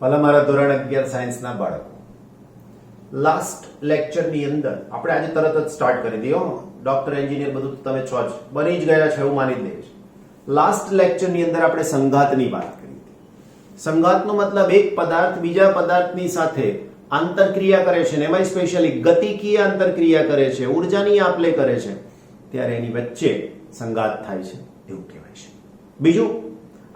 ભલા મારા ધોરણ 11 સાયન્સના બાળકો, લાસ્ટ લેક્ચરની અંદર આપણે આજે તરત જ સ્ટાર્ટ કરી દઈએ. ડોક્ટર એન્જિનિયર બધું તમે છો જ, બની જ ગયા છે એવું માની જ લઈએ છીએ. લાસ્ટ લેક્ચરની અંદર આપણે સંઘાતની વાત કરી હતી. સંઘાતનો મતલબ એક પદાર્થ બીજા પદાર્થની સાથે આંતરક્રિયા કરે છે, ને એમાં સ્પેશિયલી ગતિકીય આંતરક્રિયા કરે છે, ઉર્જાની આપ-લે કરે છે, ત્યારે એની વચ્ચે સંઘાત થાય છે એવું કહેવાય છે. બીજું,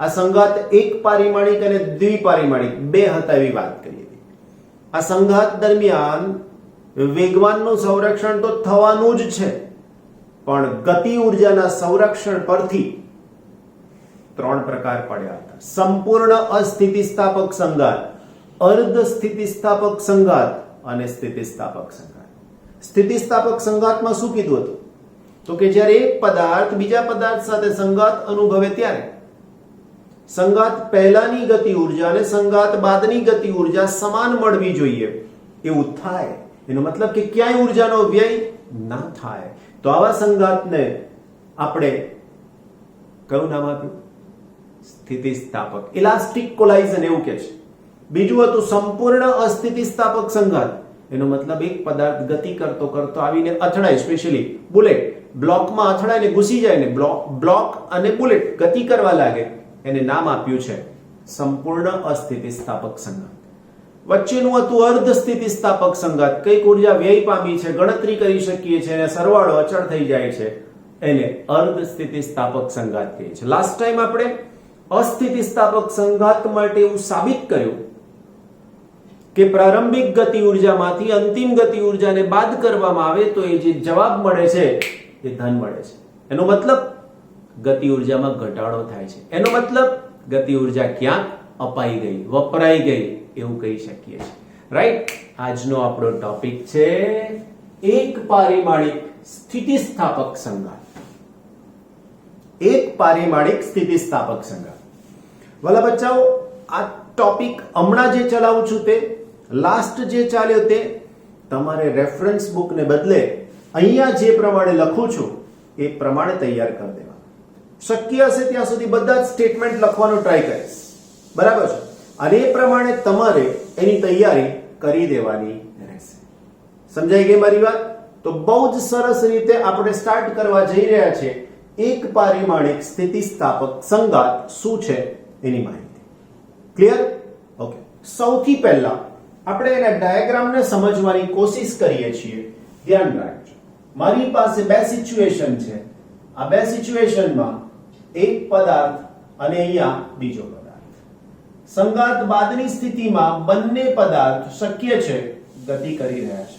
આ સંઘાત એક પારિમાણિક અને દ્વિપારિમાણિક બે હતા એવી વાત કરી હતી. આ સંઘાત દરમિયાન વેગવાનનું સંરક્ષણ તો થવાનું જ છે, પણ ગતિ ઉર્જાના સંરક્ષણ પરથી ત્રણ પ્રકાર પડ્યા હતા: સંપૂર્ણ અસ્થિતિસ્થાપક સંઘાત, અર્ધ સ્થિતિસ્થાપક સંઘાત અને સ્થિતિસ્થાપક સંઘાત. સ્થિતિસ્થાપક સંઘાતમાં શું કીધું હતું? તો કે જ્યારે એક પદાર્થ બીજા પદાર્થ સાથે સંઘાત અનુભવે ત્યારે સંઘાત પહેલાની ગતિ ઉર્જા અને સંઘાત બાદની ગતિ ઉર્જા સમાન મળવી જોઈએ. એવું થાય એનો મતલબ કે ક્યાંય ઉર્જાનો વ્યય ના થાય. તો આવા સંઘાતને આપણે કયું નામ આપ્યું? સ્થિતિસ્થાપક, ઇલાસ્ટિક કોલાઇઝન એવું કે છે. બીજું હતું સંપૂર્ણ અસ્થિતિસ્થાપક સંઘાત. એનો મતલબ એક પદાર્થ ગતિ કરતો કરતો આવીને અથડાય, સ્પેશિયલી બુલેટ બ્લોકમાં અથડાય ને ઘૂસી જાય ને બ્લોક અને બુલેટ ગતિ કરવા લાગે, એને નામ આપ્યું છે સંપૂર્ણ અસ્થિતિસ્થાપક સંઘાત. વચ્ચેનું હતું અર્ધ સ્થિતિસ્થાપક સંઘાત. કઈક ઉર્જા વ્યય પામી છે, ગણતરી કરી શકીએ છીએ અને સરવાળો અચળ થઈ જાય છે, એને અર્ધ સ્થિતિસ્થાપક સંઘાત કહે છે. લાસ્ટ ટાઈમ આપણે અસ્થિતિસ્થાપક સંઘાત માટે એવું સાબિત કર્યું કે પ્રારંભિક ગતિ ઉર્જામાંથી અંતિમ ગતિ ઉર્જાને બાદ કરવામાં આવે તો એ જે જવાબ મળે છે એ ધન મળે છે. એનો મતલબ ગતિ ઉર્જામાં ઘટાડો થાય છે. એનો મતલબ ગતિ ઉર્જા ક્યાંક અપાઈ ગઈ, વપરાઈ ગઈ એવું કહી શકીએ છીએ. રાઈટ? આજનો આપણો ટોપિક છે એક પારિમાણિક સ્થિતિસ્થાપક સંઘાત. એક પારિમાણિક સ્થિતિસ્થાપક સંઘાત. વાલા બચ્ચાઓ, આ ટોપિક હમણાં જે ચલાવું છું તે લાસ્ટ જે ચાલ્યો તે તમારે રેફરન્સ બુકને બદલે અહીંયા જે પ્રમાણે લખું છું એ પ્રમાણે તૈયાર કરી દેવાનું. શક્ય હશે ત્યાં સુધી બધા જ સ્ટેટમેન્ટ લખવાનો ટ્રાય કરીશ, બરાબર છે? અને એ પ્રમાણે તમારે એની તૈયારી કરી દેવાની રહેશે. સમજાઈ ગઈ મારી વાત? તો બહુ જ સરસ રીતે આપણે સ્ટાર્ટ કરવા જઈ રહ્યા છે એક પારિમાણિક સ્થિતિસ્થાપક સંઘાત શું છે એની માહિતી. ક્લિયર? ઓકે. સૌથી પહેલા આપણે એના ડાયાગ્રામને સમજવાની કોશિશ કરીએ છીએ. ધ્યાન રાખજો, મારી પાસે બે સિચ્યુએશન છે. આ બે સિચ્યુએશનમાં એક પદાર્થ અને અહીંયા બીજો પદાર્થ. સંઘાત બાદની સ્થિતિમાં બંને પદાર્થ શક્ય છે ગતિ કરી રહ્યા છે.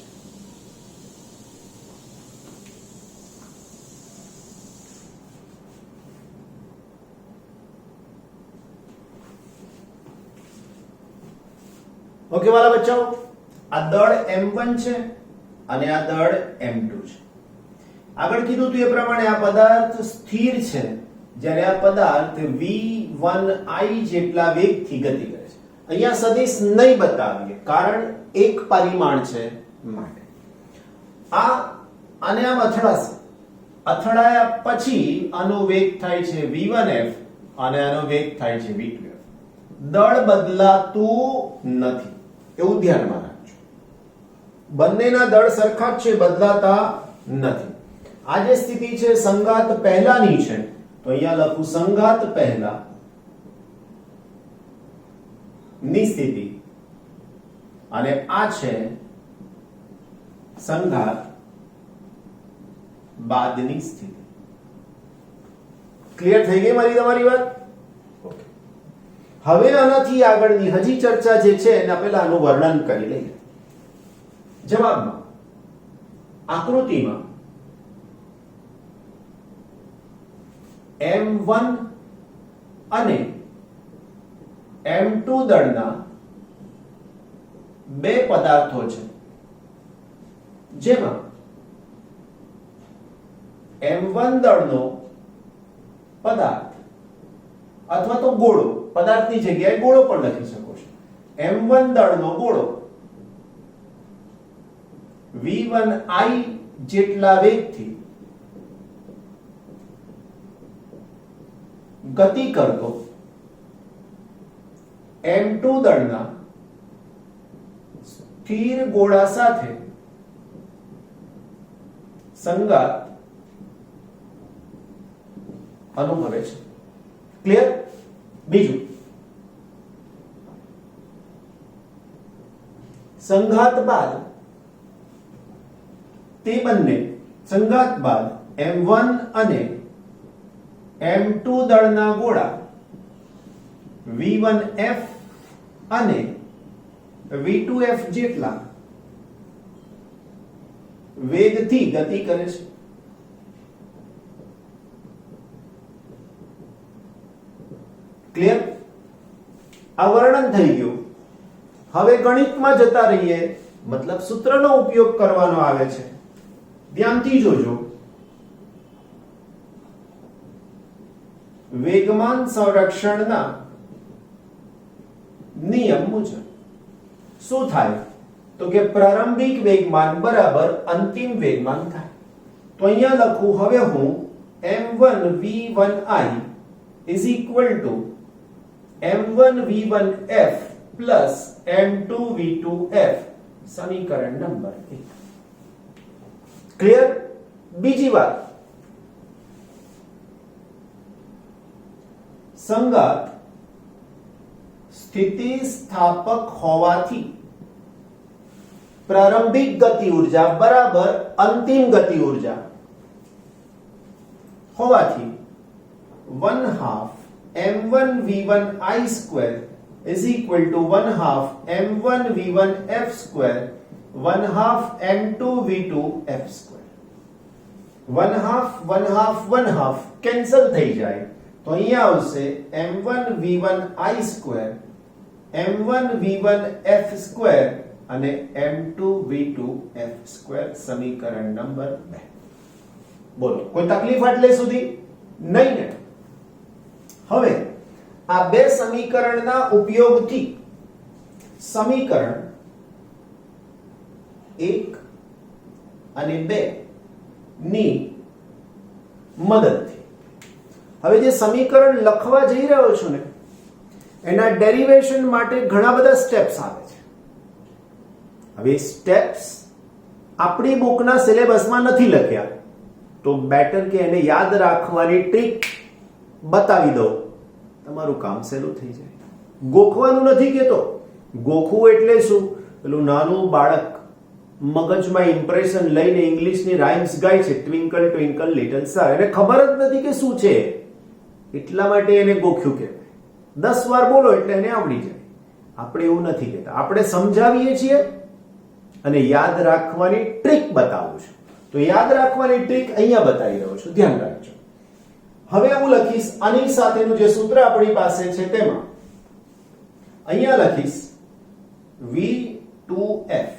ઓકે વાલા બચ્ચાઓ, આ દળ m1 છે અને આ દળ m2 છે. આગળ કીધું હતું એ પ્રમાણે આ પદાર્થ સ્થિર છે જ્યારે આ પદાર્થ v1i જેટલા વેગથી ગતિ કરે છે. અહીંયા સદિશ નહીં બતાવીએ કારણ એક પરિમાણ છે માટે. આને આમ અથડાશે, અથડાયા પછી આનો વેગ થાય છે v1f અને આનો વેગ થાય છે v2f. દળ બદલાતું નથી એવું ધ્યાનમાં રાખજો. બંનેના દળ સરખા જ છે, બદલાતા નથી. આ જે સ્થિતિ છે સંઘાત પહેલાની છે, તો અહીંયા લખું સંઘાત પહેલા ની સ્થિતિ અને આ છે સંઘાત બાદની સ્થિતિ. ક્લિયર થઈ ગઈ મારી તમારી વાત? ઓકે. હવે આનાથી આગળની હજી ચર્ચા જે છે એના પહેલા આનું વર્ણન કરી લઈએ. જવાબમાં આકૃતિમાં m1 અને m2 દળના બે પદાર્થો છે, જેમાં m1 દળનો પદાર્થ અથવા તો ગોળો, પદાર્થની જગ્યાએ ગોળો પણ લખી શકો છો. m1 દળનો ગોળો v1i જેટલા વેગથી ગતિ કરતો m2 દળના સ્થિર ગોળા સાથે સંગાત અનુભવે છે. ક્લિયર? બીજું, સંઘાત બાદ તે બંને સંઘાત બાદ m1 અને m2 દળના ગોળા v1f અને v2f જેટલા વેગથી ગતિ કરે છે. ક્લિયર? આ વર્ણન થઈ ગયું. હવે ગણિતમાં જતા રહીએ, મતલબ સૂત્રનો ઉપયોગ કરવાનો આવે છે. ધ્યાનથી જોજો. વેગમાન સંરક્ષણના નિયમ મુજબ શું થાય? તો કે પ્રારંભિક વેગમાન બરાબર અંતિમ વેગમાન થાય. તો અહીંયા લખું હવે હું m1 v1i is equal to m1 v1f plus m2 v2f સમીકરણ નંબર 1. ક્લિયર? બીજી વાત, સંગાત સ્થિતિસ્થાપક હોવાથી પ્રારંભિક ગતિ ઊર્જા બરાબર અંતિમ ગતિ ઊર્જા હોવાથી 1/2 m1 v1i square is equal to 1/2 m1 v1f square 1/2 m2 v2f square. 1/2 cancel થઈ જાય તો અહીંયા આવશે m1 v1i square m1 v1f square અને m2 v2f square સમીકરણ નંબર 2. બોલો, કોઈ તકલીફ આટલે સુધી નહીં ને? હવે આ બે સમીકરણના ઉપયોગથી સમીકરણ 1 અને 2 ની મદદથી હવે જે સમીકરણ લખવા જઈ રહ્યો છું ને એના ડેરિવેશન માટે ઘણા બધા સ્ટેપ્સ આવે છે. હવે સ્ટેપ્સ આપણી બુકના સિલેબસમાં નથી લખ્યા, તો બેટર કે એને યાદ રાખવાની ટ્રીક બતાવી દઉં, તમારું કામ સહેલું થઈ જાય. ગોખવાનું નથી કેતો. ગોખવું એટલે શું? પેલું નાનું બાળક મગજમાં ઇમ્પ્રેશન લઈને ઇંગ્લિશની રાઇમ્સ ગાય છે, ટ્વિંકલ ટ્વિંકલ લિટલ સ્ટાર, એને ખબર જ નથી કે શું છે, એટલા માટે એને ગોખ્યું કહેવાય. 10 વાર બોલો એટલે એને આવડી જાય. આપણે એવું નથી કહેતા, આપણે સમજાવીએ છીએ અને યાદ રાખવાની ટ્રીક બતાવું છું. તો યાદ રાખવાની ટ્રીક અહીંયા બતાવી રહ્યો છું, ધ્યાન રાખજો. હવે હું લખીશ આની સાથેનું જે સૂત્ર આપણી પાસે છે તેમાં અહીંયા લખીશ v2f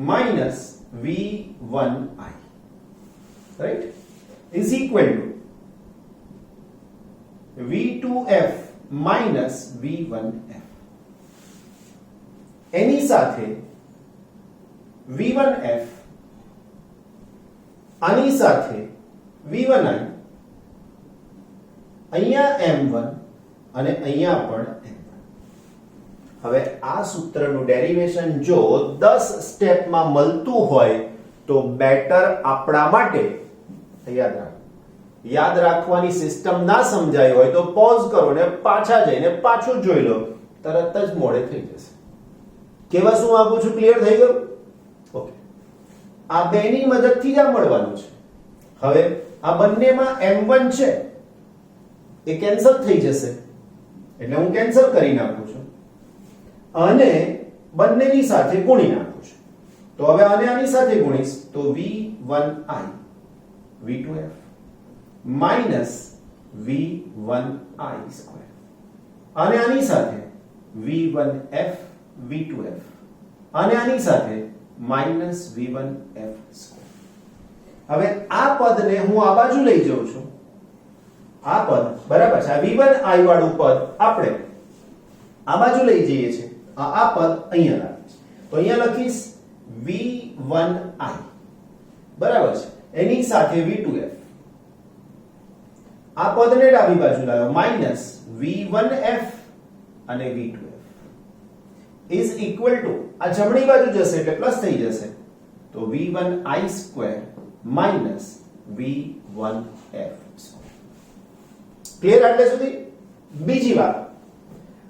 minus v1i, right, is equal to v2f minus v1f. એની સાથે v1f, આની સાથે v1i, અહીંયા m1 અને અહીંયા પણ m1. હવે આ સૂત્રનું ડેરિવેશન જો 10 સ્ટેપમાં મળતું હોય તો બેટર આપણા માટે. યાદ રાખવાની સિસ્ટમ ના સમજાય હોય તો પોઝ કરો ને પાછા જઈને પાછું જોઈ લો, તરત જ મોડે થઈ જશે. કેવા શું માંગુ છું? ક્લિયર થઈ ગયું? ઓકે. આ બેની મદદથી જ આ મળવાનું છે. હવે આ બંનેમાં m1 છે એ કેન્સલ થઈ જશે એટલે હું કેન્સલ કરી નાખું છું અને બંનેની સાથે ગુણી નાખું છું. તો હવે આને આની સાથે ગુણીશ તો v1i v2f minus v1i square, અને આની સાથે v1f v2f, અને આની સાથે minus v1f square. હવે આ પદને હું આ બાજુ લઈ જાઉં છું. આ પદ બરાબર છે, આ v1i વાળું પદ આપણે આ બાજુ લઈ જઈએ છીએ. આ પદ અહીંયા રાખીશ તો અહીંયા લખીશ v1i બરાબર છે, એની સાથે v2f. આ પદને ડાબી બાજુ લાવ્યો minus v1f અને V2f ઇઝ ઇક્વલ ટુ આ જમણી બાજુ જશે એટલે પ્લસ થઈ જશે તો V1I square minus V1f. Clear આટલે સુધી? બીજી વાત,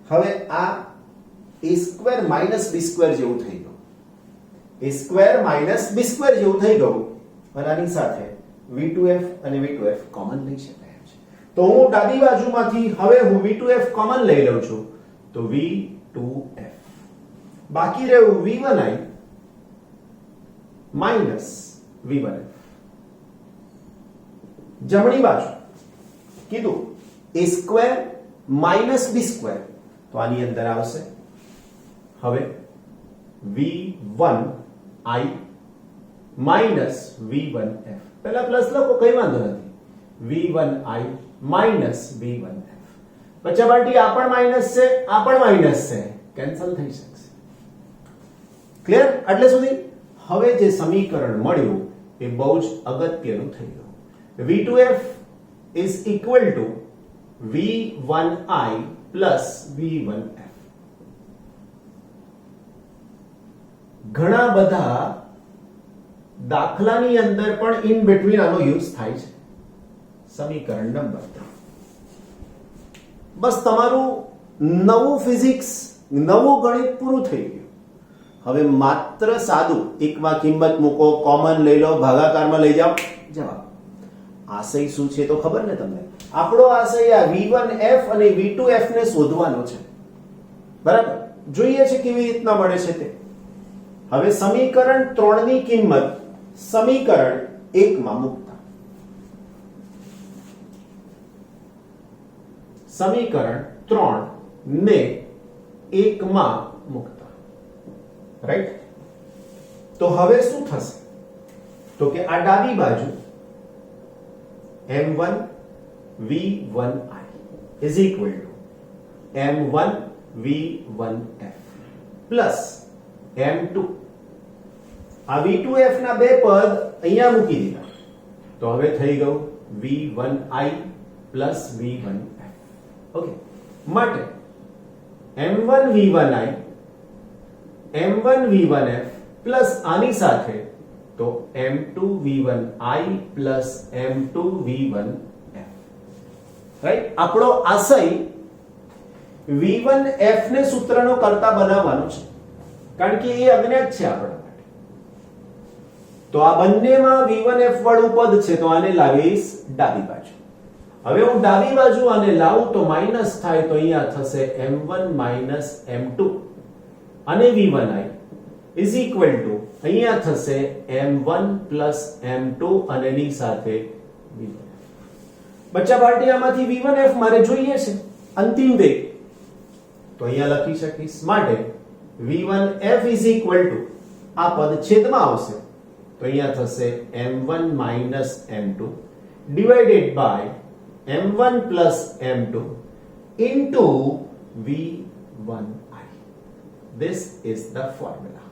હવે આ a square minus b square જેવું થઈ ગયું, a square minus b square જેવું થઈ ગયું અને આની સાથે V2f અને V2f કોમન લઈ શકાય છે. તો હું ડાબી બાજુમાંથી હવે હું V2f કોમન લઈ લઉં છું તો V2f બાકી રહ્યું V1I માઇનસ V1f. જમણી બાજુ કીધું a square minus b square તો આની અંદર આવશે હવે V1I માઇનસ V1f. પહેલા પ્લસ લખો, કઈ વાંધો નથી. V1I minus V1f. બચ્ચા પાર્ટી આ પણ માઇનસ છે, આ પણ માઇનસ છે, કેન્સલ થઈ શકશે. ક્લિયર આટલે સુધી? હવે જે સમીકરણ મળ્યું એ બહુ જ અગત્યનું થઈ ગયું. V2f is equal to V1I plus V1f. ઘણા બધા દાખલાની અંદર પણ ઇન બિટવીન આનો યુઝ થાય છે. સમીકરણ નંબર 3. બસ તમારું નવું ફિઝિક્સ, નવું ગણિત પૂરું થઈ ગયું. હવે માત્ર સાદું એકમાં કિંમત મૂકો, કોમન લઈ લો, ભાગાકારમાં લઈ જાઓ, જવાબ. આશય શું છે તો ખબર ને તમને? આપણો આશય આ V1f અને V2f ને શોધવાનો છે. બરાબર? જોઈએ છે કેવી રીતના મળે છે તે. હવે સમીકરણ 3 ની કિંમત સમીકરણ 1 માં મૂકતા, સમીકરણ 3 ને 1 માં મૂકતા, રાઈટ? તો હવે શું થશે? તો કે આ ડાબી બાજુ m1 v1I is equal to m1 v1f plus m2. આ v2f ના બે પદ અહીંયા મૂકી દીધા તો હવે થઈ ગયું v1I plus v1f. ઓકે, માટે m1 v1I m1 v1f plus આની સાથે તો m2 v1I plus m2 v1f. Right? આપણો આશય v1f ને સૂત્રનો કરતા બનાવવાનો છે, કારણ કે એ અજ્ઞાત છે આપણા માટે. તો આ બંનેમાં v1f વાળું પદ છે તો આને લાવીશ ડાબી બાજુ. હવે હું ડાબી બાજુ આને લાવું તો માઈનસ થાય તો અહીંયા થશે m1 minus m2 અને v1I is equal to અહીંયા થશે m1 plus m2 અને ની સાથે v1f. બચ્ચા પાર્ટી આમાંથી v1f મારે જોઈએ છે અંતિમ વેગ, તો અહીંયા લખી શકીશ. માટે v1f is equal to આ પદ છેદમાં આવશે તો અહીંયા થશે m1 minus m2 divided by m1 plus m2 into v1I. This is the formula.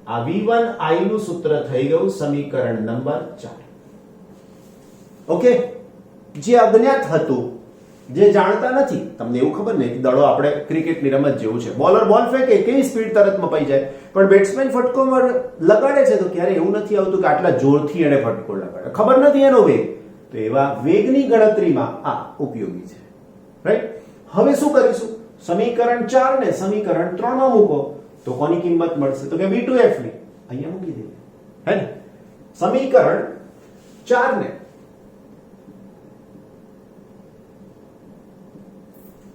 આ v1I નું સૂત્ર થઈ ગયું સમીકરણ નંબર 4. ઓકે, જે અજ્ઞાત હતું, જે જાણતા નથી, તમને એવું ખબર નહીં કે દડો આપણે ક્રિકેટની રમત જેવું છે, બોલર બોલ ફેંકે કેવી સ્પીડ તરત મપાઈ જાય, પણ બેટ્સમેન ફટકો લગાડે છે તો ક્યારે એવું નથી આવતું કે આટલા જોરથી એને ફટકો લગાડે, ખબર નથી એનો વેગ. તો એવા વેગની ગણતરીમાં આ ઉપયોગી છે. રાઈટ? હવે શું કરીશું? સમીકરણ 4 ને સમીકરણ 3 માં મૂકો તો કોની કિંમત મળશે? તો કે v2f ની અહીંયા મૂકી દઈએ, હે ને? સમીકરણ 4 ને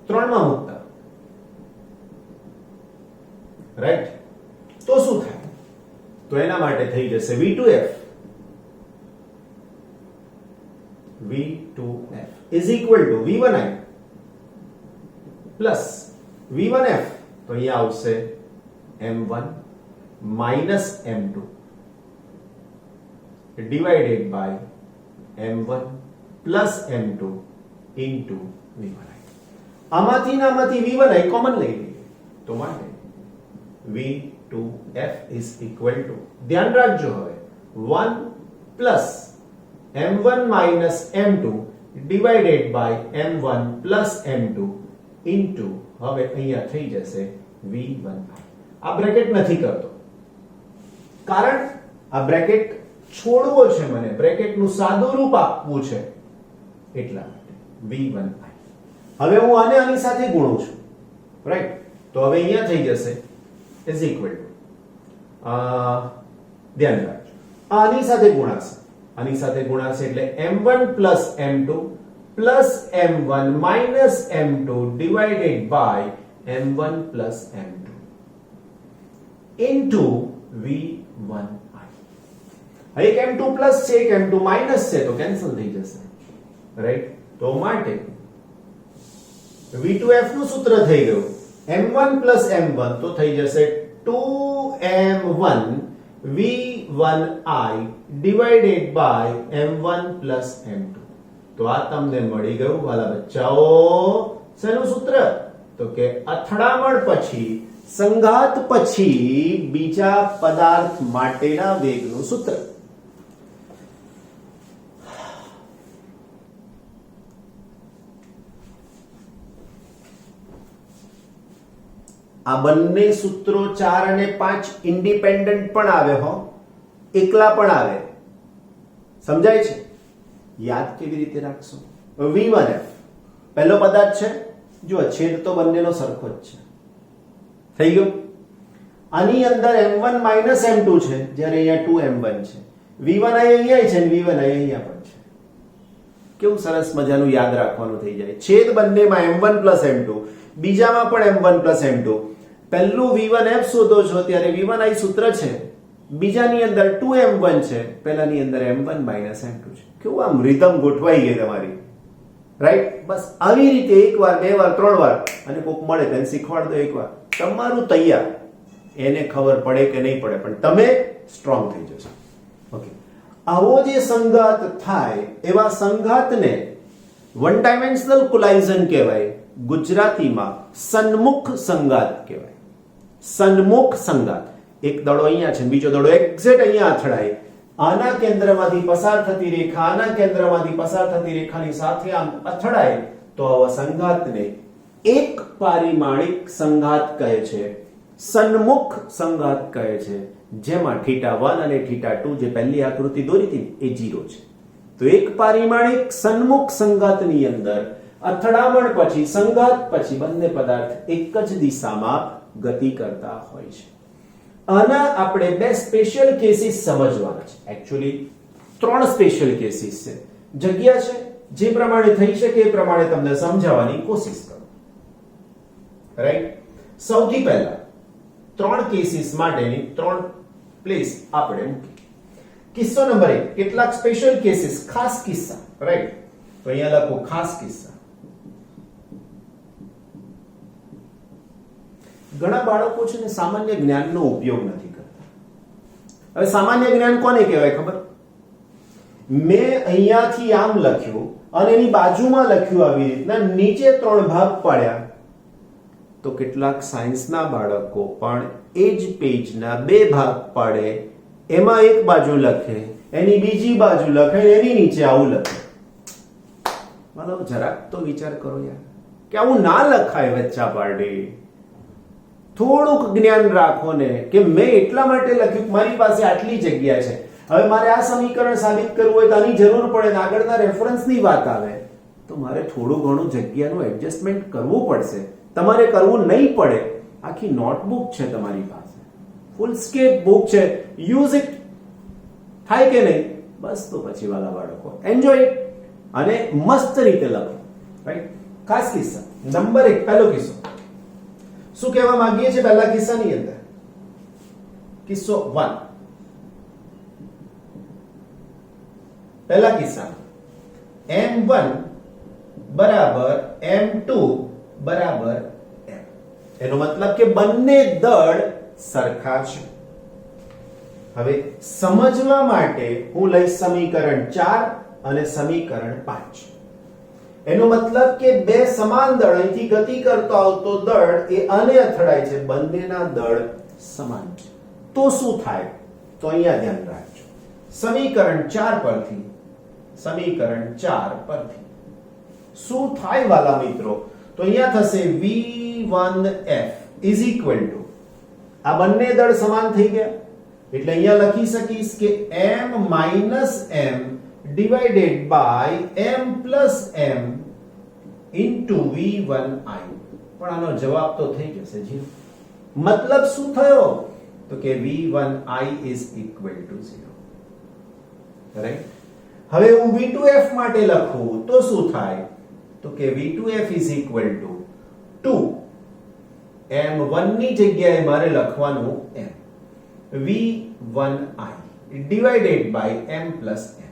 3 માં મૂકતા, રાઈટ? તો શું થાય? તો એના માટે થઈ જશે v2f is equal to v1I plus v1f તો અહીંયા આવશે m1 minus m2 divided by m1 plus m2 into v1I. આમાંથી ને આમાંથી v1I કોમન લઈ લઈએ તો માટે v2f is equal to, ધ્યાન રાખજો હવે, 1 plus m1 minus m2 divided by m1 plus m2 into હવે અહીંયા થઈ જશે v1i. આ બ્રેકેટ નથી કરતો કારણ આ બ્રેકેટ છોડવો છે, મને બ્રેકેટનું સાદું રૂપ આપવું છે એટલા માટે v1i. હવે હું આને આની સાથે ગુણું છું, રાઈટ? તો હવે અહીંયા થઈ જશે ઇઝ ઇક્વલ ટુ ધ્યાન રાખજો આની સાથે ગુણાશે, આની સાથે ગુણાશે એટલે m1 plus m2 plus m1 minus m2 divided by m1 plus m2 into v1i. એક m2 પ્લસ છે એક m2 માઈનસ છે તો કેન્સલ થઈ જશે, રાઈટ? તો માટે v2f નું સૂત્ર થઈ ગયું m1 plus m1 તો થઈ જશે 2m1 v1i divided by m1 plus m2. તો આ તમને મળી ગયું વાલા બચ્ચાઓ શેનું સૂત્ર? તો કે અથડામણ પછી, સંઘાત પછી બીજા પદાર્થ માટેના વેગનું સૂત્ર. આ બંને સૂત્રો 4 અને 5 ઇન્ડિપેન્ડન્ટ પણ આવે હો, એકલા પણ આવે. સમજાય છે? યાદ કેવી રીતે રાખશો? v1f પહેલો પદાર્થ છે, જો છેદ તો બંનેનો સરખો જ છે, થઈ ગયો. આની અંદર m1 minus m2 છે, જ્યારે અહીંયા 2m1 છે. v1i અહીંયા છે અને v1i અહીંયા પણ છે. કેવું સરસ મજાનું યાદ રાખવાનું થઈ જાય. છેદ બંનેમાં m1 plus m2, બીજામાં પણ m1 plus m2. પહેલું v1f શોધો છો ત્યારે v1i સૂત્ર છે, બીજાની અંદર 2m1 છે, પહેલાની અંદર m1 minus m2 છે. કેવું આમ રીધમ ગોઠવાઈ ગઈ તમારી, રાઈટ? બસ આવી રીતે એક વાર, બે વાર, ત્રણ વાર અને કોક મળે તેને શીખવાડ દો એકવાર, તમારું તૈયાર. એને ખબર પડે કે નહીં પડે પણ તમે સ્ટ્રોંગ થઈ જશો. ઓકે, આવો જે સંઘાત થાય એવા સંઘાતને વન ડાયમેન્શનલ કોલાઇઝન કહેવાય. ગુજરાતીમાં સન્મુખ સંઘાત કહેવાય. સન્મુખ સંઘાત. એક દડો અહીંયા છે, બીજો દડો એક્ઝેક્ટ અહીંયા અથડાય. આના કેન્દ્રમાંથી પસાર થતી રેખા આના કેન્દ્રમાંથી પસાર થતી રેખાની સાથે આમ અથડાય તો આવા સંઘાતને એક પારિમાણિક સંઘાત કહે છે, સન્મુખ સંઘાત કહે છે, જેમાં θ1 અને θ2 જે પહેલી આકૃતિ દોરી હતી એ 0 છે. તો એક પારિમાણિક સન્મુખ સંઘાતની અંદર અથડામણ પછી, સંઘાત પછી બંને પદાર્થ એક જ દિશામાં ગતિ કરતા હોય છે. આના આપણે બે સ્પેશિયલ કેસીસ સમજવાના છે. એકચ્યુઅલી 3 સ્પેશિયલ કેસીસ છે. જગ્યા છે, જે પ્રમાણે થઈ શકે એ પ્રમાણે તમને સમજાવવાની કોશિશ કરો, રાઈટ? સૌથી પહેલા 3 કેસીસ માટેની 3 પ્લેસ આપણે મૂકી. કિસ્સો નંબર 1, કેટલાક સ્પેશિયલ કેસીસ, ખાસ કિસ્સા, રાઈટ? તો અહીંયા લખો ખાસ કિસ્સા. ઘણા બાળકો છે ને સામાન્ય જ્ઞાનનો ઉપયોગ નથી કરતા. હવે સામાન્ય જ્ઞાન કોને કહેવાય ખબર? મેં અહીંયાથી આમ લખ્યું અને એની બાજુમાં લખ્યું આવી રીતના, નીચે 3 ભાગ પાડ્યા. તો કેટલાક સાયન્સના બાળકો પણ એ જ પેજના 2 ભાગ પાડે, એમાં એક બાજુ લખે, એની બીજી બાજુ લખે, એની નીચે આવું લખે. મતલબ જરાક તો વિચાર કરો યાર કે આવું ના લખાય વચ્ચા પાડે. થોડુંક જ્ઞાન રાખો ને કે મેં એટલા માટે લખ્યું કે મારી પાસે આટલી જગ્યા છે, હવે મારે આ સમીકરણ સાબિત કરવું હોય તો આની જરૂર પડે ને આગળના રેફરન્સની વાત આવે તો મારે થોડું ઘણું જગ્યાનું એડજસ્ટમેન્ટ કરવું પડશે. તમારે કરવું નહીં પડે. આખી નોટબુક છે તમારી પાસે, ફૂલ સ્કેપ બુક છે, યુઝ ઇટ. થાય કે નહીં? બસ તો પછી વાલા બાળકો એન્જોય ઇટ અને મસ્ત રીતે લખો, રાઈટ? ખાસ કિસ્સા નંબર 1, પહેલો કિસ્સો. શું કહેવા માંગીએ છીએ પહેલા કિસ્સાની અંદર? કિસ્સો 1. પહેલા કિસ્સામાં m1 બરાબર m2 બરાબર m. એનો મતલબ કે બંને દળ સરખા છે. હવે સમજવા માટે હું લઈશ સમીકરણ 4 અને સમીકરણ 5. એનો મતલબ કે બે સમાન દળ, અહીંથી ગતિ કરતો આવતો દળ એ આને અથડાય છે, બંનેના દળ સમાન છે. તો શું થાય? તો અહીંયા ધ્યાન રાખજો. સમીકરણ 4 પરથી શું થાય વાલા મિત્રો? તો તો અહીંયા થશે v1f ઇઝ ઇક્વલ ટુ, આ બંને દળ સમાન થઈ ગયા એટલે અહીંયા લખી શકીશ કે m minus m divided by m plus m into v1i. પણ આનો જવાબ તો થઈ જશે જી. મતલબ શું થયો? તો કે v1i is equal to 0. Right. હવે હું v2f માટે લખું તો શું થાય? તો કે v2f is equal to 2 m1 ની જગ્યાએ મારે લખવાનું m v1i divided by m plus m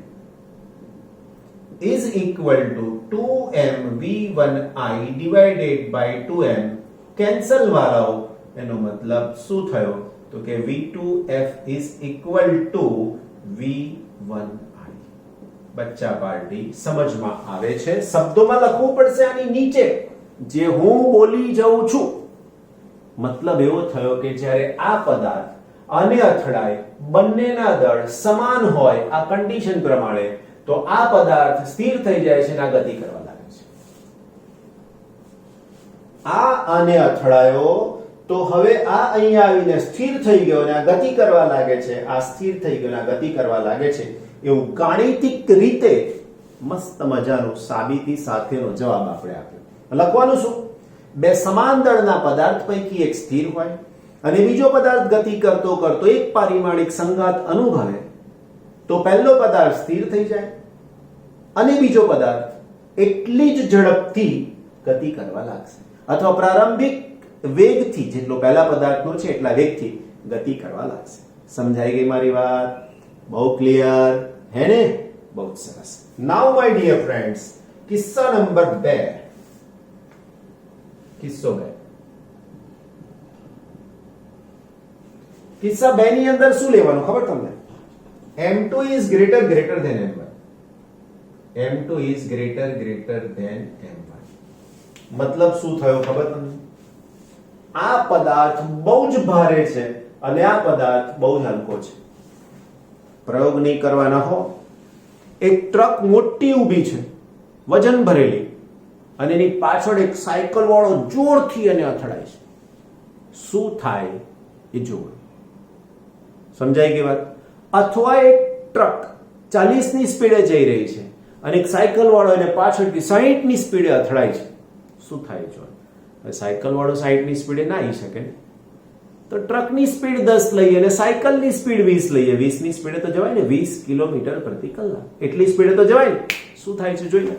is equal to 2m v1i divided by 2m. Cancel વાળાઓ, એનો મતલબ શું થયો? તો કે v2f is equal to v1i. બચ્ચા પાર્ટી સમજમાં આવે છે? શબ્દોમાં લખવું પડશે આની નીચે જે હું બોલી જાઉં છું. મતલબ એવો થયો કે જ્યારે આ પદાર્થ અને અથડાય, બંનેના દળ સમાન હોય આ કન્ડિશન પ્રમાણે, તો આ પદાર્થ સ્થિર થઈ જાય છે અને આ ગતિ કરવા લાગે છે. આ અને અથડાયો તો હવે આ અહીંયા આવીને સ્થિર થઈ ગયો અને આ ગતિ કરવા લાગે છે. આ સ્થિર થઈ ગયો અને આ ગતિ કરવા લાગે છે. એવું ગાણિતિક રીતે મસ્ત મજાનો સાબિતી સાથેનો જવાબ આપણે આપ્યો. લખવાનું શું? બે સમાન દળના પદાર્થ પૈકી એક સ્થિર હોય અને બીજો પદાર્થ ગતિ કરતો કરતો એક પારિમાણિક સંઘાત અનુભવે તો પહેલો પદાર્થ સ્થિર થઈ જાય અને બીજો પદાર્થ એટલી જ ઝડપથી ગતિ કરવા લાગશે, અથવા પ્રારંભિક વેગથી જેટલો પહેલા પદાર્થનો છે એટલા વેગથી ગતિ કરવા લાગશે. સમજાઈ ગઈ મારી વાત? બહુ ક્લિયર હે ને? બહુ સરસ. નાઉ માય ડિયર ફ્રેન્ડ્સ, કિસ્સા નંબર 2. કિસ્સો 2. કિસ્સા 2 ની અંદર શું લેવાનું ખબર તમને? m2 is greater than m1. m2 is greater than m1. મતલબ શું થયો ખબર તમને? આ પદાર્થ બહુ જ ભારે છે અને આ પદાર્થ બહુ જ હલકો છે. પ્રયોગ નહીં કરવાના હો. એક ટ્રક મોટી ઊભી છે, વજન ભરેલી, અને એની પાછળ એક સાયકલ વાળો જોરથી એને અથડાય છે. શું થાય એ જુઓ. સમજાઈ ગઈ વાત? અથવા એક ટ્રક 40 ની સ્પીડે જઈ રહી છે અને એક સાયકલ વાળો એને પાછળથી 60 ની સ્પીડે અથડાય છે. શું થાય જો? સાયકલ વાળો 60 ની સ્પીડે ના આવી શકે, તો ટ્રકની સ્પીડ 10 લઈએ અને સાયકલની સ્પીડ 20 લઈએ. 20 ની સ્પીડે તો જવાય ને, 20 કિલોમીટર પ્રતિ કલાક. એટલી સ્પીડે તો જવાય ને. શું થાય છે જોઈએ.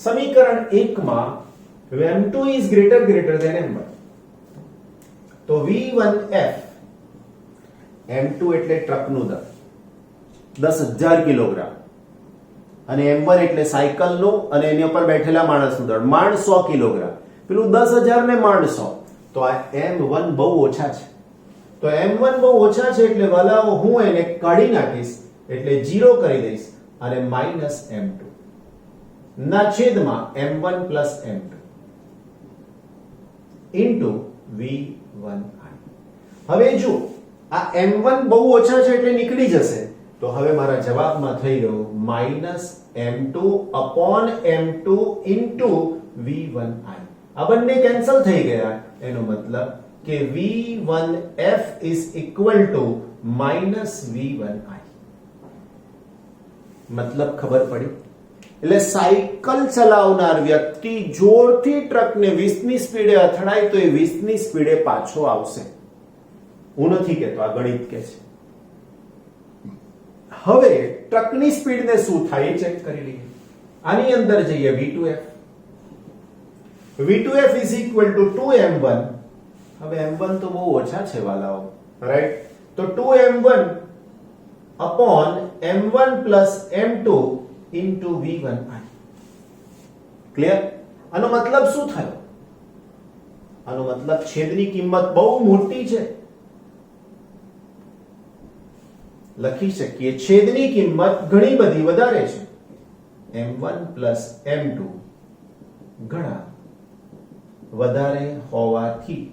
સમીકરણ 1 માં m2 is greater than m1. તો v1f, m2 એટલે ટ્રકનું દળ 10,000 કિલોગ્રામ, અને m1 એટલે સાયકલનું અને એની ઉપર બેઠેલા માણસનું દળ માંડ 100 કિલોગ્રામ. પેલું 10,000 ને માંડ 100, તો આ m1 બહુ ઓછા છે. તો m1 બહુ ઓછા છે એટલે વાલાઓ હું એને કાઢી નાખીશ, એટલે 0 કરી દઈશ અને -m2 ના છેદમાં m1 plus m2 into v1i. હવે જો આ m1 બહુ ઓછા છે એટલે નીકળી જશે, તો હવે મારા જવાબમાં થઈ ગયું -m2 upon m2 into v1i. આ બંને કેન્સલ થઈ ગયા. એનો મતલબ કે v1f is equal to -v1i. મતલબ ખબર પડી? એટલે સાયકલ ચલાવનાર વ્યક્તિ જોરથી ટ્રકને 20 ની સ્પીડે અથડાય તો એ 20 ની સ્પીડે પાછો આવશે. હું નથી કહેતો, આ ગણિત કહે છે. હવે ટ્રકની સ્પીડને શું થાય ચેક કરી લઈએ. આની અંદર જઈએ v2f. v2f is equal to 2m1. હવે m1 તો બહુ ઓછા છે વાલાઓ, રાઈટ? તો 2m1 upon m1 plus m2 into v1i. Clear? આનો મતલબ શું થયો? આનો મતલબ છેદની કિંમત બહુ મોટી છે. લખી શકીએ છેદની કિંમત ઘણી બધી વધારે છે. m1 plus m2 ઘણા વધારે હોવાથી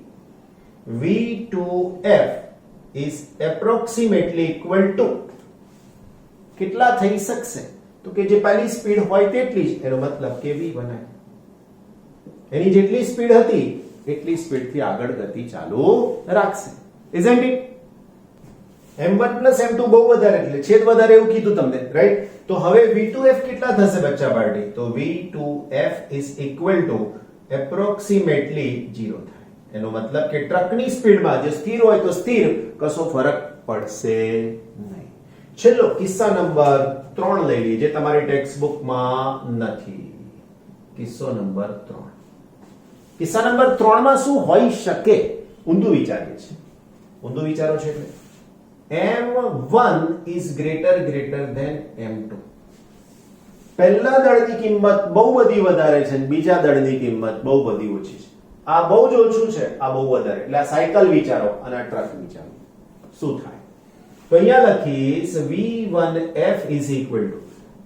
v2f is approximately equal to કેટલા થઈ શકશે? તો કે જે પહેલી સ્પીડ હોય તેટલી જ. એનો મતલબ કે v1i. એની જેટલી સ્પીડ હતી એટલી સ્પીડથી આગળ ગતિ ચાલુ રાખશે. Isn't it? m1 plus m2 બહુ વધારે એટલે છેદ વધારે એવું કીધું તમને, રાઈટ? તો હવે v2f કેટલા થશે બચ્ચા પાર્ટી? તો v2f is equal to approximately 0 થાય. એનો મતલબ કે ટ્રકની સ્પીડમાં જે સ્થિર હોય તો સ્થિર, કશો ફરક પડશે નહીં. છેલ્લો કિસ્સા નંબર 3 લઈ લઈએ, જે તમારી ટેક્સ્ટ બુકમાં નથી. કિસ્સો નંબર 3. કિસ્સા નંબર 3 માં શું હોઈ શકે? ઊંધું વિચારીએ છીએ. ઊંધું વિચારો છો એટલે m1 is greater than m2. પહેલા દળની કિંમત બહુ બધી વધારે છે અને બીજા દળની કિંમત બહુ બધી ઓછી છે. આ બહુ જ ઓછું છે, આ બહુ વધારે. એટલે આ સાયકલ વિચારો અને આ ટ્રક વિચારો. શું થાય? તો અહીંયા લખીશ v1f is equal to,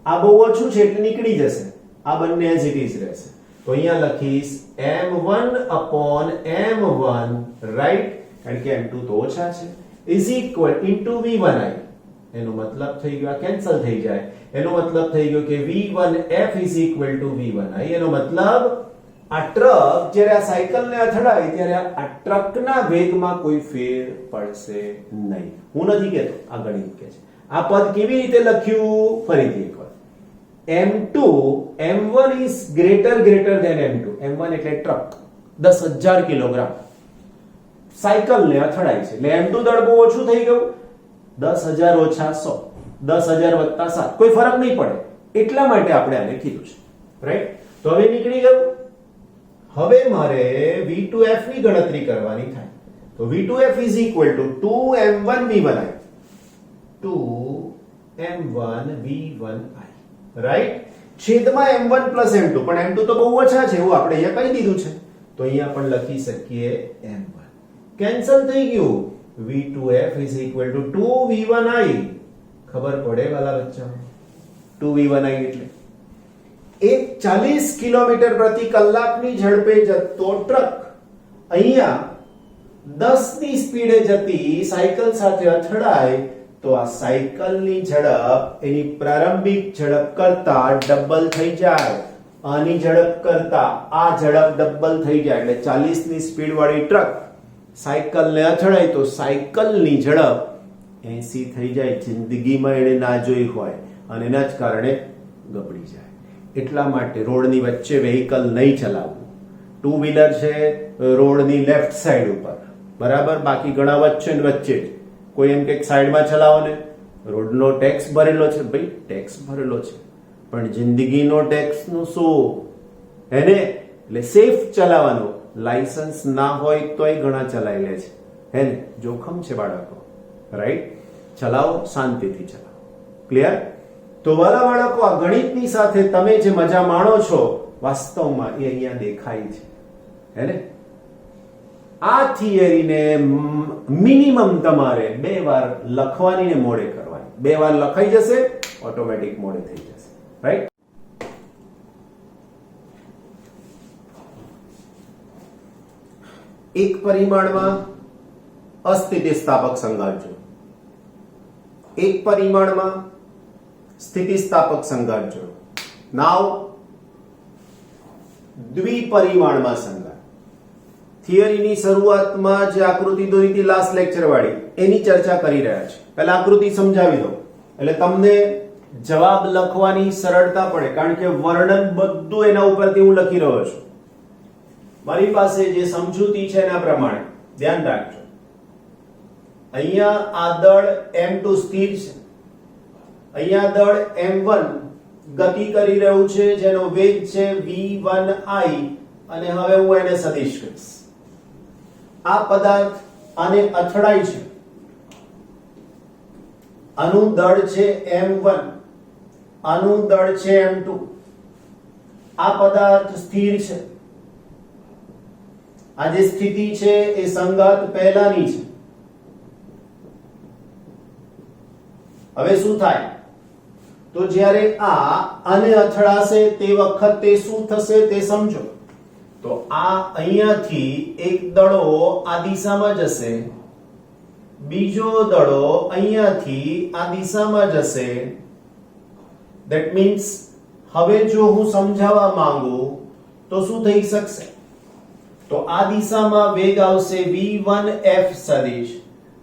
આ બહુ ઓછું છે એટલે નીકળી જશે, આ બંને as it is રહેશે. તો અહીંયા લખીશ m1 upon m1, રાઈટ? કારણ કે m2 તો ઓછા છે, is equal into v1i. એનો મતલબ થઈ ગયો આ કેન્સલ થઈ જાય. એનો મતલબ થઈ ગયો કે v1f is equal to v1i. એનો મતલબ આ ટ્રક જ્યારે આ સાયકલને અથડાય ત્યારે આ ટ્રકના વેગમાં કોઈ ફેર પડશે નહીં. હું નથી કહેતો, આ ગણિત કહે છે. આ પદ કેવી રીતે લખ્યું? ફરીથી એકવાર. m1 is greater than m2. m1 એટલે ટ્રક 10,000 કિલોગ્રામ સાયકલને અથડાય છે એટલે m2 દળ બહુ ઓછું થઈ ગયું. 10,000 ઓછા 100, 10,000 વત્તા 7, કોઈ ફરક નહીં પડે. એટલા માટે આપણે આને કીધું છે, રાઈટ? તો હવે નીકળી ગયું. હવે મારે v2f ની ગણતરી કરવાની થાય. તો v2f is equal to 2m1 v1i, 2m1 v1i, right? છેદમાં m1 plus m2, પણ m2 તો બહુ ઓછા છે એવું આપણે અહીંયા કહી દીધું છે. તો અહીંયા પણ લખી શકીએ m1. કેન્સલ થઈ ગયું. v2f is equal to 2v1i. ખબર પડે વાલા બચ્ચા? 2v1i એટલે એક 40 કિલોમીટર પ્રતિ કલાકની ઝડપે જતો ટ્રક અહીંયા 10 ની સ્પીડે જતી સાયકલ સાથે અથડાય તો આ સાયકલની ઝડપ એની પ્રારંભિક ઝડપ કરતા ડબલ થઈ જાય. આની ઝડપ કરતા આ ઝડપ ડબલ થઈ જાય એટલે 40 ની સ્પીડ વાળી ટ્રક સાયકલને અથડાય તો સાયકલની ઝડપ 80 થઈ જાય. જિંદગીમાં એને ના જોઈ હોય અને એના જ કારણે ગબડી જાય. એટલા માટે રોડની વચ્ચે વેહિકલ નહીં ચલાવવું. ટુ વ્હીલર છે રોડની લેફ્ટ સાઈડ ઉપર, બરાબર? બાકી ઘણા વચ્ચે ને વચ્ચે જ. કોઈ એમ કે સાઈડમાં ચલાવો ને, રોડનો ટેક્સ ભરેલો છે ભાઈ, ટેક્સ ભરેલો છે, પણ જિંદગીનો ટેક્સ નું શું? એને એટલે સેફ ચલાવવાનું. લાયસન્સ ના હોય તોય ઘણા ચલાવી લે છે, હે ને? જોખમ છે બાળકો, રાઈટ? ચલાવો, શાંતિથી ચલાવો. ક્લિયર? તો વાલા બાળકો, આ ગણિતની સાથે તમે જે મજા માણો છો વાસ્તવમાં એ અહીંયા દેખાય છે, હે ને? આ થિયરીને મિનિમમ તમારે 2 વાર લખવાની ને મોડે કરવાની. 2 વાર લખાઈ જશે, ઓટોમેટિક મોડે થઈ જશે, રાઈટ? એક પરિમાણમાં અસ્થિતિસ્થાપક સંઘાત જો, એક પરિમાણમાં સ્થિતિસ્થાપક સંઘાત જો. નાવ દ્વિપરિમાણમાં સંઘાત. થિયરીની શરૂઆતમાં જે આકૃતિ દોરી હતી લાસ્ટ લેક્ચર વાળી, એની ચર્ચા કરી રહ્યા છે. પહેલા આકૃતિ સમજાવી દો એટલે તમને જવાબ લખવાની સરળતા પડે, કારણ કે વર્ણન બધું એના ઉપરથી હું લખી રહ્યો છું. મારી પાસે જે સમજૂતી છે એના પ્રમાણે ધ્યાન રાખજો. અહીંયા આ દળ m2 સ્થિર છે, અહીંયા દળ m1 ગતિ કરી રહ્યું છે જેનો વેગ છે v1i, અને હવે હું એને સદિશ કહીશ. આ પદાર્થ આને અથડાય છે, આનું દળ છે m1, આનું દળ છે m2. આ પદાર્થ સ્થિર છે. આ જે સ્થિતિ છે એ સંઘાત પહેલાની છે. હવે શું થાય? તો જ્યારે આને અથડાશે તે વખતે શું થશે તે સમજો. તો આ અહીંયાથી એક દડો આ દિશામાં જશે, બીજો દડો અહીંયાથી આ દિશામાં જશે. ધેટ મીન્સ હવે જો હું સમજાવવા માંગુ તો શું થઈ શકશે? તો આ દિશામાં વેગ આવશે v1f સદિશ,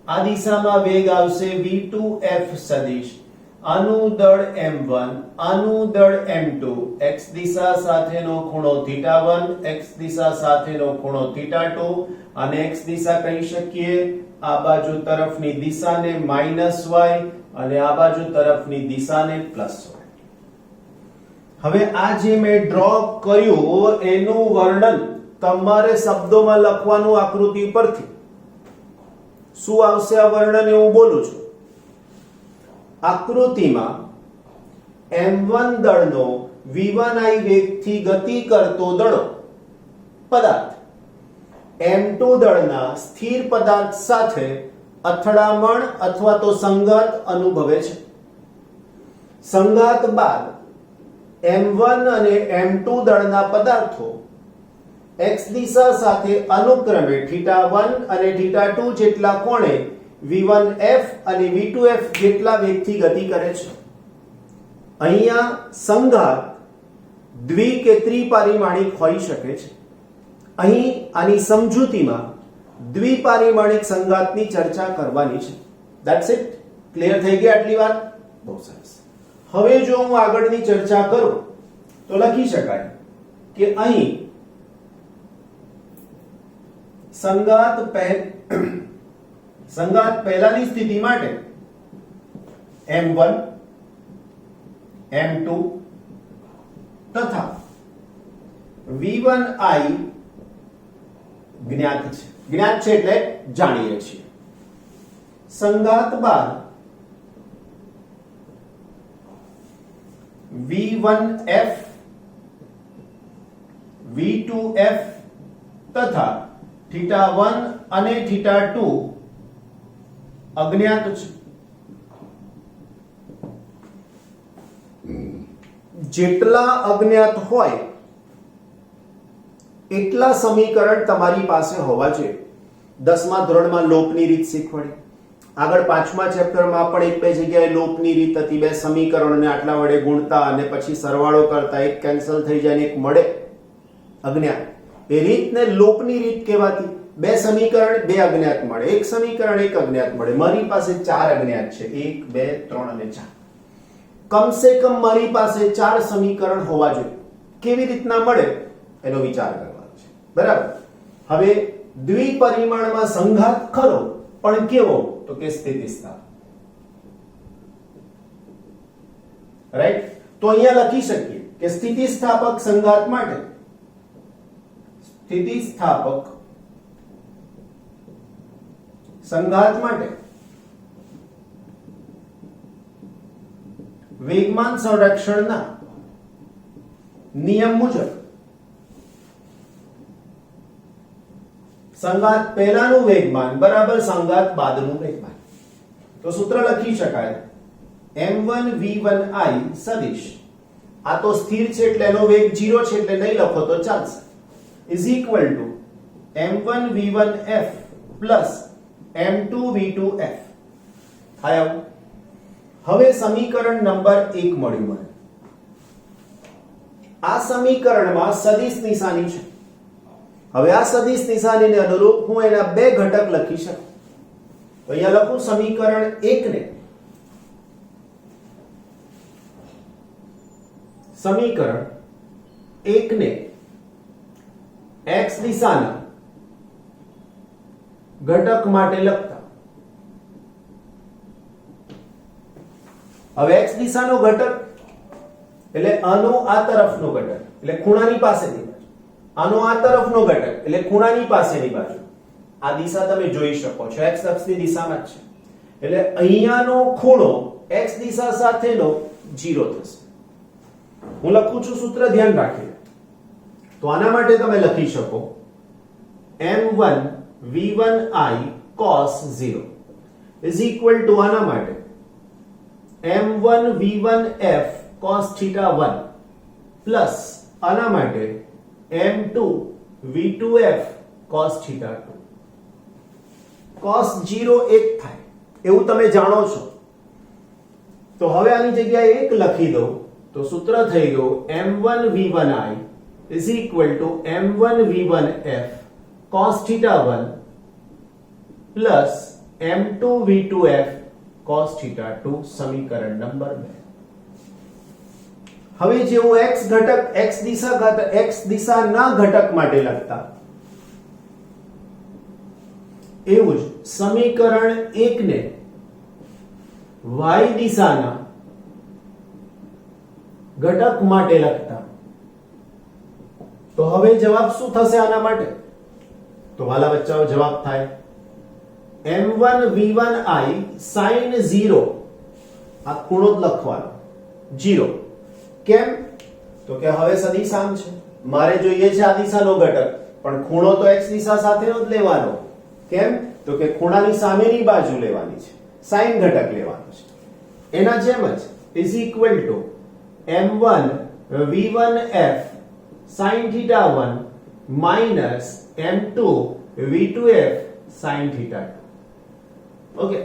આ દિશામાં વેગ આવશે v2f સદિશ, આનું દળ m1, આનું દળ m2, x દિશા સાથેનો ખૂણો θ1, x દિશા સાથેનો ખૂણો θ2, અને x દિશા કહી શકીએ આ બાજુ તરફની દિશાને -y અને આ બાજુ તરફની દિશાને +y. હવે આ જે મેં ડ્રો કર્યું એનું વર્ણન તમારે શબ્દોમાં લખવાનું આકૃતિ પરથી. શું આવશે આ વર્ણન એ હું બોલું છું. આકૃતિમાં m1 દળનો v1i વેગથી ગતિ કરતો દળો પદાર્થ m2 દળના સ્થિર પદાર્થ સાથે અથડામણ અથવા તો સંઘાત અનુભવે છે. સંઘાત બાદ m1 અને m2 દળના પદાર્થો x દિશા સાથે અનુક્રમે θ1 અને θ2 જેટલા કોણે v1f અને v2f જેટલા વેગથી ગતિ કરે છે. અહીંયા સંઘાત દ્વિ કે ત્રિપારિમાણિક હોઈ શકે છે. અહીં આની સમજૂતીમાં દ્વિપારિમાણિક સંઘાતની ચર્ચા કરવાની છે. That's it. ક્લિયર થઈ ગઈ આટલી વાત? બહુ સરસ. હવે જો હું આગળની ચર્ચા કરું તો લખી શકાય કે અહીં સંઘાત પહેલાની સ્થિતિ માટે m1 m2 તથા v1i જ્ઞાત છે. જ્ઞાત છે એટલે જાણીએ છીએ. સંઘાત બાદ v1f v2f તથા θ1 અને θ2 અજ્ઞાત છે. જેટલા અજ્ઞાત હોય એટલા સમીકરણ તમારી પાસે હોવા જોઈએ. 10મા ધોરણમાં લોપની રીત શીખવાડી. આગળ 5મા ચેપ્ટરમાં પણ એક બે જગ્યાએ લોપની રીત હતી. બે સમીકરણોને આટલા વડે ગુણતા અને પછી સરવાળો કરતા, એક કેન્સલ થઈ જાય ને એક મળે અજ્ઞાત. એ રીતને લોપની રીત કહેવાતી. બે સમીકરણ બે અજ્ઞાત મળે, એક સમીકરણ એક અજ્ઞાત મળે. મારી પાસે 4 અજ્ઞાત છે, 1 2 3 અને 4. કમસે કમ મારી પાસે 4 સમીકરણ હોવા જોઈએ. કેવી રીતના મળે એનો વિચાર કરવાનો છે. બરાબર. હવે દ્વિપરિમાણમાં સંઘાત ખરો, પણ કેવો? તો કે સ્થિતિસ્થાપક. રાઈટ. તો અહીંયા લખી શકીએ કે સ્થિતિસ્થાપક સંઘાત માટે વેગમાન સંરક્ષણના નિયમ મુજબ સંઘાત પહેલાનું વેગમાન બરાબર સંઘાત બાદનું વેગમાન. તો સૂત્ર લખી શકાય m1 v1i સદિશ, આ તો સ્થિર છે એટલે એનો વેગ 0 છે એટલે નહીં લખો તો ચાલશે, is equal to m1 v1f plus m2 v2f. આયો. હવે સમીકરણ નંબર 1 મળ્યું મને. આ સમીકરણમાં સદિશ નિશાની છે. હવે આ સદિશ નિશાનીને અનુરૂપ હું એના બે ઘટક લખી શકું. તો અહીંયા લખું સમીકરણ 1 ને x દિશાના ઘટક માટે લખતા. હવે x દિશાનો ઘટક એટલે આનો આ તરફનો ઘટક એટલે ખૂણાની પાસેની બાજુ, આનો આ તરફનો ઘટક એટલે ખૂણાની પાસેની બાજુ. આ દિશા તમે જોઈ શકો છો x અક્ષની દિશામાં જ છે. એટલે અહીંયાનો ખૂણો x દિશા સાથેનો 0 થશે. હું લખું છું સૂત્ર ધ્યાન રાખીએ. તો આના માટે તમે લખી શકો m1 v1i cos 0 is equal to આના માટે m1 v1f cos θ1 plus આના માટે m2 v2f cos θ2. cos 0 1 થાય એવું તમે જાણો છો. તો હવે આની જગ્યાએ 1 લખી દો તો સૂત્ર થઈ ગયું m1 v1i is equal to m1 v1f cos theta 1 plus m2 v2f cos theta 2 સમીકરણ નંબર 2. હવે જેવું x ઘટક x દિશાના ઘટક માટે લખતા એવું જ સમીકરણ 1 ને y દિશાના ઘટક માટે લખતા તો હવે જવાબ શું થશે આના માટે? તો વાલા બચ્ચાઓ જવાબ થાય m1 v1i sin 0. આ ખૂણો જ લખવાનો 0. કેમ? તો કે હવે સદિશાંક છે, મારે જોઈએ છે આ દિશાનો ઘટક, પણ ખૂણો તો x દિશા સાથેનો જ લેવાનો. કેમ? તો કે ખૂણાની સામેની બાજુ લેવાની છે, sin ઘટક લેવાનો છે. એના જેમ જ is equal to m1 v1f sin theta 1 minus m2 v2f sin theta 2. Okay,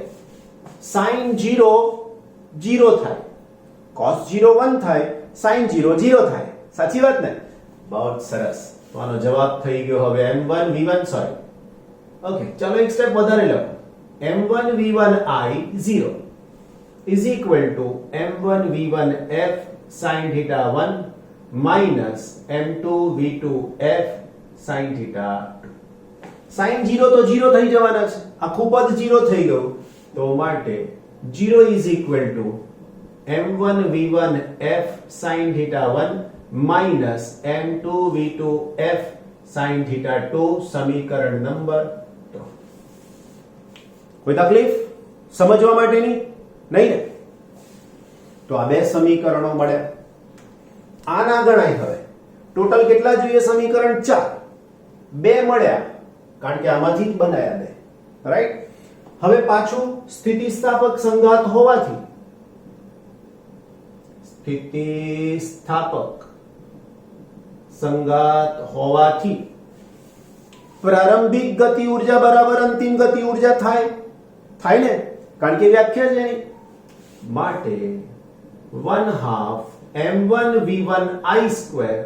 sin 0 0 થાય, cos 0 1 થાય, sin 0 0 થાય. સાચી વાત ને? બહુ સરસ. તો આનો જવાબ થઈ ગયો હવે m1 v1 સોરી. ઓકે, ચાલો એક સ્ટેપ વધારે લખો. m1 v1i 0 is equal to m1 v1f sin theta 1 minus m2 v2f sin theta 2. sin 0 તો 0 થઈ જવાના છે, આખું પદ 0 થઈ ગયું, તો માટે 0 is equal to m1 v1f sin theta 1 minus m2 v2f sin theta 2 સમીકરણ નંબર 3. કોઈ તકલીફ સમજવા માટેની નહીં ને? તો આ બે સમીકરણો મળ્યા. આ ના ગણાય. હવે ટોટલ કેટલા જોઈએ? સમીકરણ 4. બે મળ્યા કારણ કે આમાંથી જ બનાયા બે, રાઈટ? હવે પાછું સ્થિતિસ્થાપક સંઘાત હોવાથી પ્રારંભિક ગતિ ઊર્જા બરાબર અંતિમ ગતિ ઊર્જા થાય ને? કારણ કે વ્યાખ્યા છે એની. માટે 1/2 m1 v1i square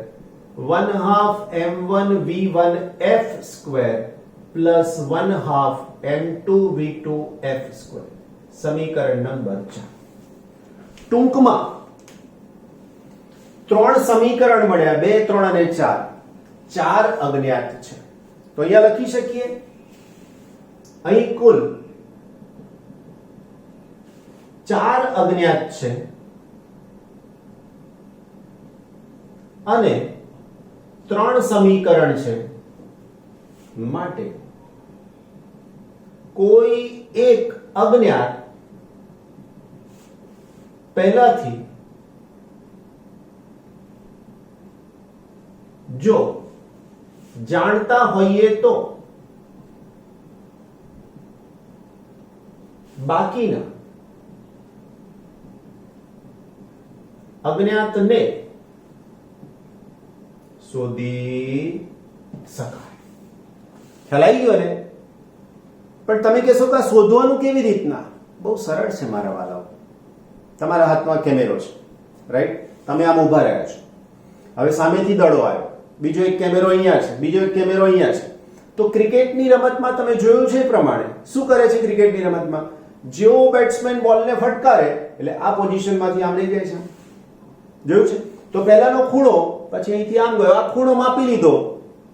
1/2 m1 v1f square plus 1/2 m2 v2f square સમીકરણ નંબર 4. ટૂંકમાં 3 સમીકરણ મળ્યા, 2 3 અને 4. 4 અજ્ઞાત છે. તો અહીંયા લખી શકીએ અહીં કુલ 4 અજ્ઞાત છે અને 3 સમીકરણ છે. માટે કોઈ એક અજ્ઞાત પહેલાથી જો જાણતા હોઈએ તો બાકીના અજ્ઞાતને શોધી શકાય. ખ્યાલ આવી ગયો ને? પણ તમે કહેશો કે શોધવાનું કેવી રીતના? બહુ સરળ છે મારા વાલાઓ. તમારા હાથમાં કેમેરો છે, રાઈટ? તમે આમ ઊભા રહ્યા છો. હવે સામેથી દડો આવ્યો, બીજો એક કેમેરો અહીંયા છે, બીજો એક કેમેરો અહીંયા છે. તો ક્રિકેટની રમતમાં તમે જોયું છે એ પ્રમાણે શું કરે છે? ક્રિકેટની રમતમાં જેવો બેટ્સમેન બોલને ફટકારે એટલે આ પોઝિશનમાંથી આમ લઈ જાય છે. જોયું છે? તો પહેલાનો ખૂણો, પછી અહીંથી આમ ગયો, આ ખૂણો માપી લીધો,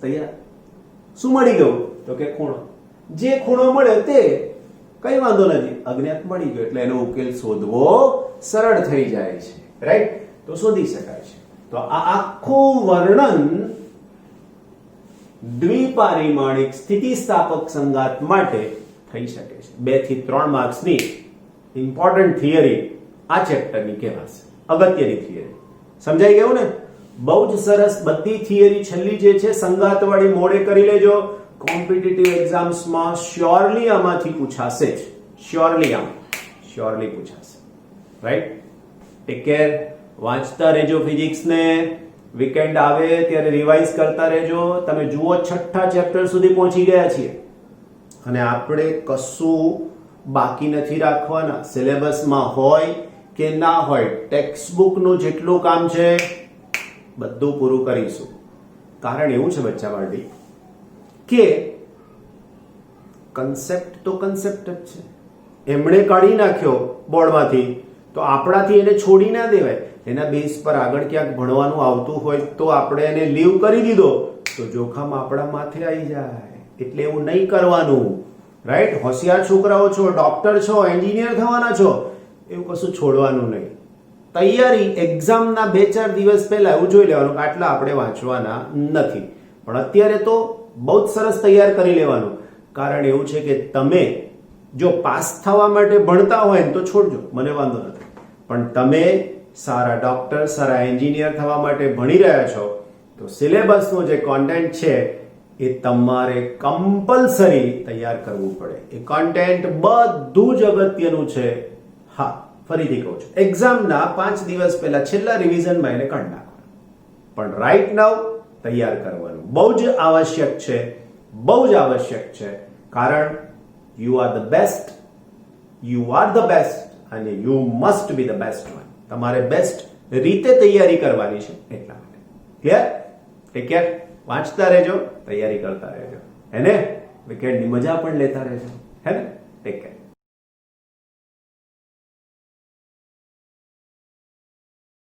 તૈયાર. શું મળી ગયું? તો કે ખૂણો. જે ખૂણો મળ્યો તે કઈ વાંધો નથી, અજ્ઞાત મળી ગયો, એટલે એનો ઉકેલ શોધવો સરળ થઈ જાય છે, રાઈટ? તો શોધી શકાય છે. તો આ આખું વર્ણન દ્વિપારિમાણિક સ્થિતિસ્થાપક સંઘાત માટે થઈ શકે છે. 2 થી 3 માર્ક્સની ઇમ્પોર્ટન્ટ થિયરી આ ચેપ્ટરની કહેવાશે, અગત્યની થિયરી. સમજાઈ ગયું ને? બહુ જ સરસ. બધી થિયરી છેલ્લી જે છે સંઘાતવાળી મોડે કરી લેજો. કોમ્પિટિટિવ એક્ઝામ્સમાં શ્યોરલી આમાંથી પૂછાશે જ. શ્યોરલી પૂછાશે, રાઈટ? Take care. વાંચતા રહેજો ફિઝિક્સને. વીકેન્ડ આવે ત્યારે રિવાઇઝ કરતા રહેજો. તમે જુઓ 6થા ચેપ્ટર સુધી પહોંચી ગયા છીએ અને આપણે કશું બાકી નથી રાખવાના. સિલેબસમાં હોય કે ના હોય, ટેક્સ્ટ બુકનું જેટલું કામ છે બધું પૂરું કરીશું. કારણ એવું છે બચ્ચા પાર્ટી કે કન્સેપ્ટ તો કન્સેપ્ટ જ છે. એમણે કાઢી નાખ્યો બોર્ડમાંથી તો આપણાથી એને છોડી ના દેવાય. એના બેઝ પર આગળ ક્યાંક ભણવાનું આવતું હોય તો આપણે એને લીવ કરી દીધો તો જોખમ આપણા માથે આવી જાય. એટલે એવું નહીં કરવાનું, રાઈટ? હોશિયાર છોકરાઓ છો, ડોક્ટર છો, એન્જિનિયર થવાના છો, એવું કશું છોડવાનું નહીં. તૈયારી એક્ઝામના 2-4 દિવસ પહેલા એવું જોઈ લેવાનું કે આટલા આપણે વાંચવાના નથી, પણ અત્યારે તો બહુ જ સરસ તૈયાર કરી લેવાનું. કારણ એવું છે કે તમે જો પાસ થવા માટે ભણતા હોય ને તો છોડજો, મને વાંધો નથી, પણ તમે સારા ડોક્ટર, સારા એન્જિનિયર થવા માટે ભણી રહ્યા છો તો સિલેબસનું જે કોન્ટેન્ટ છે એ તમારે કમ્પલસરી તૈયાર કરવું પડે. એ કોન્ટેન્ટ બધું જ અગત્યનું છે. હા, ફરીથી કહું છું, એક્ઝામના 5 દિવસ પહેલા છેલ્લા રિવિઝનમાં એને કાઢી નાખવાનું, પણ રાઈટ નાઉ તૈયાર કરવાનું બહુ જ આવશ્યક છે, બહુ જ આવશ્યક છે. કારણ you are the best, you are the best અને you must be the best one. તમારે બેસ્ટ રીતે તૈયારી કરવાની છે એટલા માટે. ક્લિયર? Take care. વાંચતા રહેજો, તૈયારી કરતા રહેજો, હે ને? વીકેન્ડની મજા પણ લેતા રહેજો, હે ને? Take care.